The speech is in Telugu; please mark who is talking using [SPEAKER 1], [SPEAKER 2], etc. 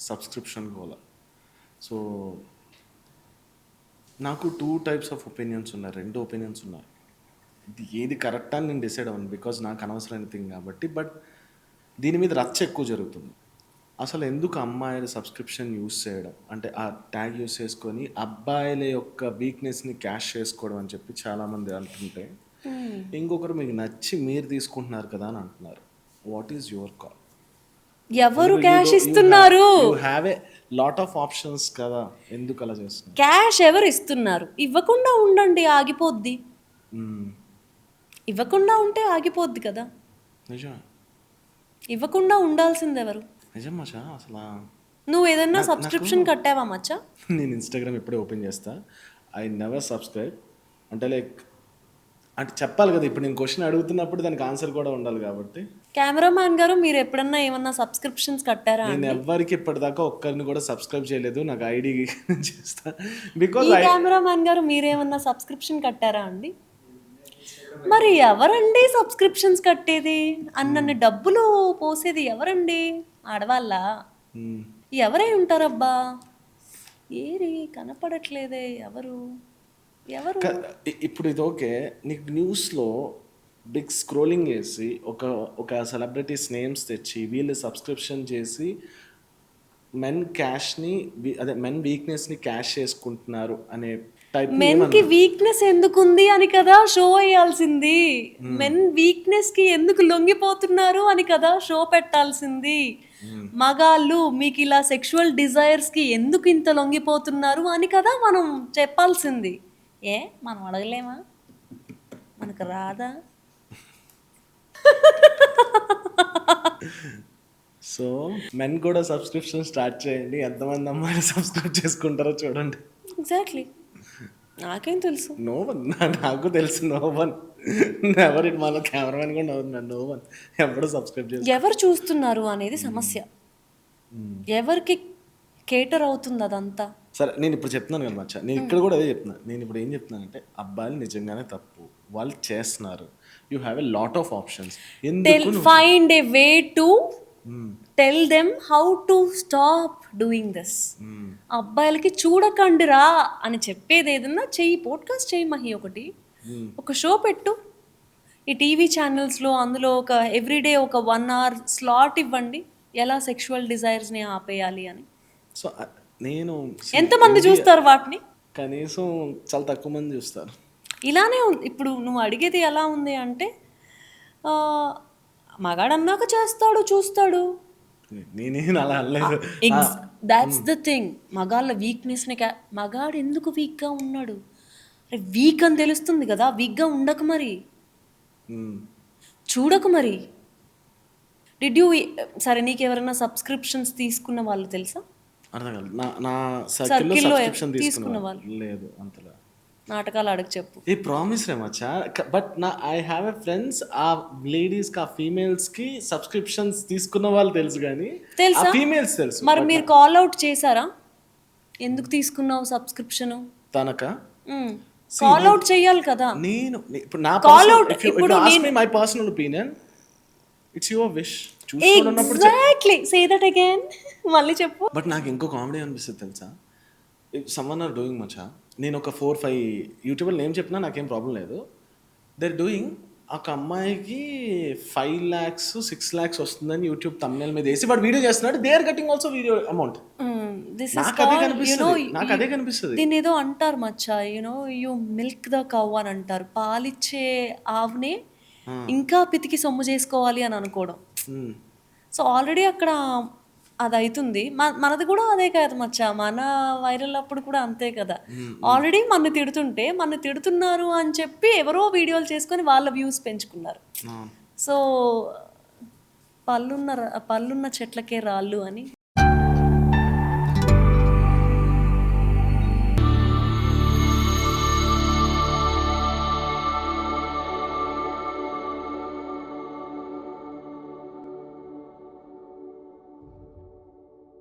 [SPEAKER 1] సబ్స్క్రిప్షన్ గోల. సో నాకు 2 టైప్స్ ఆఫ్ ఒపీనియన్స్ ఉన్నాయి. 2 ఒపీనియన్స్ ఉన్నాయి. ఇది ఏది కరెక్ట్ అని నేను డిసైడ్ అవ్వను. బికాజ్ నాకు అనవసరమైన థింగ్ కాబట్టి. బట్ దీని మీద రచ్చ ఎక్కువ జరుగుతుంది. అసలు ఎందుకు అమ్మాయిలు సబ్స్క్రిప్షన్ యూస్ చేయడం? అంటే ఆ ట్యాగ్ యూస్ చేసుకొని అబ్బాయిల యొక్క వీక్‌నెస్‌ని క్యాష్ చేసుకోవడం అని చెప్పి చాలామంది అంటుంటే, ఇంకొకరు మీకు నచ్చి మీరు తీసుకుంటున్నారు కదా అని అంటున్నారు. What is your call?
[SPEAKER 2] ఎవరు క్యాష్ ఇస్తున్నారు?
[SPEAKER 1] You have a lot of options కదా, ఎందుకు అలా చేస్తున్నారు?
[SPEAKER 2] క్యాష్ ఎవరు ఇస్తున్నారు? ఇవ్వకుండా ఉండండి, ఆగిపోద్ది. ఇవ్వకుండా ఉంటే ఆగిపోద్ది కదా.
[SPEAKER 1] నిజం
[SPEAKER 2] ఇవ్వకుండా ఉండాల్సింది ఎవరు?
[SPEAKER 1] నిజం మచ్చా. అసలు
[SPEAKER 2] నువ్వు ఏదన్నా సబ్స్క్రిప్షన్ కట్టావా మచ్చా?
[SPEAKER 1] నేను ఇన్స్టాగ్రామ్ ఇప్పుడే ఓపెన్ చేస్తా. I never subscribe. అంటే లైక్ అంటే చెప్పాలి కదా, ఇప్పుడు నేను క్వశ్చన్ అడుగుతున్నప్పుడు దానికి ఆన్సర్ కూడా ఉండాలి కాబట్టి.
[SPEAKER 2] కెమెరామ్యాన్ గారు, మీరు ఎప్పుడన్నా ఏమన్నా సబ్స్క్రిప్షన్స్ కట్టారా?
[SPEAKER 1] నేను ఎవ్వరికి ఇప్పటిదాకా ఒక్కరిని కూడా సబ్స్క్రైబ్ చేయలేదు. నాకు ఐడి చేస్తా. బికాజ్
[SPEAKER 2] ఈ కెమెరామ్యాన్ గారు, మీరేమన్నా సబ్స్క్రిప్షన్ కట్టారా అండి? మరి ఎవరండి సబ్స్క్రిప్షన్స్ కట్టేది? అన్నన్ని డబ్బులు పోసేది ఎవరండి? ఆడవాళ్ళ? ఎవరై ఉంటారబ్బా? ఏరి కనపడట్లేదే ఎవరు? ఎవరు?
[SPEAKER 1] ఇప్పుడు ఇది ఓకే, నీకు న్యూస్లో బిగ్ స్క్రోలింగ్ చేసి ఒక సెలబ్రిటీస్ నేమ్స్ తెచ్చి వీళ్ళు సబ్స్క్రిప్షన్ చేసి మెన్ క్యాష్ని, అదే మెన్ వీక్నెస్ని క్యాష్ చేసుకుంటున్నారు అనే టైప్.
[SPEAKER 2] మెన్ కి వీక్నెస్ ఎందుకుంది అని కదా షో వేయాల్సింది. మెన్ వీక్నెస్ కి ఎందుకు లొంగిపోతున్నారు అని కదా షో పెట్టాల్సింది. మగాళ్ళు మీకు ఇలా సెక్షువల్ డిజైర్స్ కి ఎందుకు ఇంత లొంగిపోతున్నారు అని కదా మనం చెప్పాల్సింది. మనం అడగలేమా? మనకు రాదా?
[SPEAKER 1] సో మెన్ కూడా సబ్స్క్రిప్షన్ స్టార్ట్ చేయండి. ఎంతమంది అమ్మాయిలు సబ్స్క్రైబ్ చేసుకుంటారో చూడండి.
[SPEAKER 2] ఎగ్జాక్ట్లీ. నాకేం తెలుసు?
[SPEAKER 1] No one. నాకు తెలుసు, నో వన్. ఎవరి మన కెమెరామెన్ కూడా నో వన్ ఎప్పుడు సబ్స్క్రైబ్ చేసి.
[SPEAKER 2] ఎవరు చూస్తున్నారు అనేది సమస్య. ఎవరికి కేటర్ అవుతుంది అదంతా?
[SPEAKER 1] సరే, నేను ఇప్పుడు చెప్తున్నాను కదా మచ్చా, నేను ఇక్కడ కూడా అదే చెప్తున్నాను. నేను ఇప్పుడు ఏం చెప్తున్నానంటే, అబ్బాయిలు నిజంగానే తప్పు, వాళ్ళు చేస్తున్నారు. You have a lot of options.
[SPEAKER 2] Find a way to tell them how to stop doing this. అబ్బాయిలకి చూడకండిరా అని చెప్పేది ఏదన్నా చెయ్యి. పోడ్కాస్ట్ చెయ్యి మహి, ఒక షో పెట్టు ఈ టీవీ ఛానల్స్లో. అందులో ఒక ఎవ్రీడే ఒక 1 hour స్లాట్ ఇవ్వండి, ఎలా సెక్షువల్ డిజైర్స్ని ఆపేయాలి అని.
[SPEAKER 1] సో నేను
[SPEAKER 2] ఎంతమంది చూస్తారు వాటిని?
[SPEAKER 1] కనీసం చాలా తక్కువ మంది చూస్తారు.
[SPEAKER 2] ఇలానే ఉంది. ఇప్పుడు నువ్వు అడిగేది ఎలా ఉంది అంటే, మగాడు అన్నాక చేస్తాడు, చూస్తాడు.
[SPEAKER 1] నేనేం అలా అనలేదు.
[SPEAKER 2] That's the thing. మగాళ్ళ వీక్నెస్ని మగాడు ఎందుకు వీక్గా ఉన్నాడు? వీక్ అని తెలుస్తుంది కదా, వీక్గా ఉండకు మరి, చూడకు మరి. సరే, నీకు ఎవరైనా సబ్స్క్రిప్షన్స్ తీసుకున్న వాళ్ళు తెలుసా?
[SPEAKER 1] అర్థం కాదు. నా సర్కిల్లో సబ్స్క్రిప్షన్ తీసుకున్న వాళ్ళు లేదు అంతలా.
[SPEAKER 2] నాటకాలు అడగ చెప్పు.
[SPEAKER 1] ఈ promise ray Maccha. But I have a friends, ఆ లేడీస్కి, ఆ ఫీమేల్స్కి సబ్స్క్రిప్షన్స్ తీసుకున్న వాళ్ళు తెలుసు, కానీ
[SPEAKER 2] తెలుసా
[SPEAKER 1] ఫీమేల్స్ తెలుసు.
[SPEAKER 2] మరి మీరు కాల్ అవుట్ చేశారా? ఎందుకు తీసుకున్నావు సబ్స్క్రిప్షన్?
[SPEAKER 1] తనక
[SPEAKER 2] కాల్ అవుట్ చేయాలి కదా.
[SPEAKER 1] నేను ఇప్పుడు నా my personal opinion, it's your wish.
[SPEAKER 2] Exactly. Say that again. మళ్ళీ చెప్పు.
[SPEAKER 1] బట్ నాకు ఇంకో కామెడీ అనిపిస్తుంది తెలుసా, సమ్వన్ ఆర్ డూయింగ్ మచ్చా. నేను ఒక 4-5 యూట్యూబర్ నేమ్ చెప్పినా నాకేం ప్రాబ్లం లేదు. దే ఆర్ డూయింగ్, ఒక అమ్మాయికి 5 lakhs 6 lakhs వస్తుందని యూట్యూబ్ thumbnail మీద వేసి వాడు వీడియో చేస్తున్నాడు. They are getting also video amount. నాకు అదే కనిపిస్తుంది.
[SPEAKER 2] దీని ఏదో అంటారు మచ్చా, యు మిల్క్ ద కౌ అని అంటారు. పాలిచ్చే ఆవునే ఇంకా పితికి సొమ్ము చేసుకోవాలి అని అనుకోవడం. సో ఆల్రెడీ అక్కడ అది అవుతుంది. మనది కూడా అదే కాదు మచ్చా. మన వైరల్ అప్పుడు కూడా అంతే కదా. ఆల్రెడీ మన తిడుతున్నారు అని చెప్పి ఎవరో వీడియోలు చేసుకొని వాళ్ళ వ్యూస్ పెంచుకున్నారు. సో పళ్ళున్న చెట్లకే రాళ్ళు అని.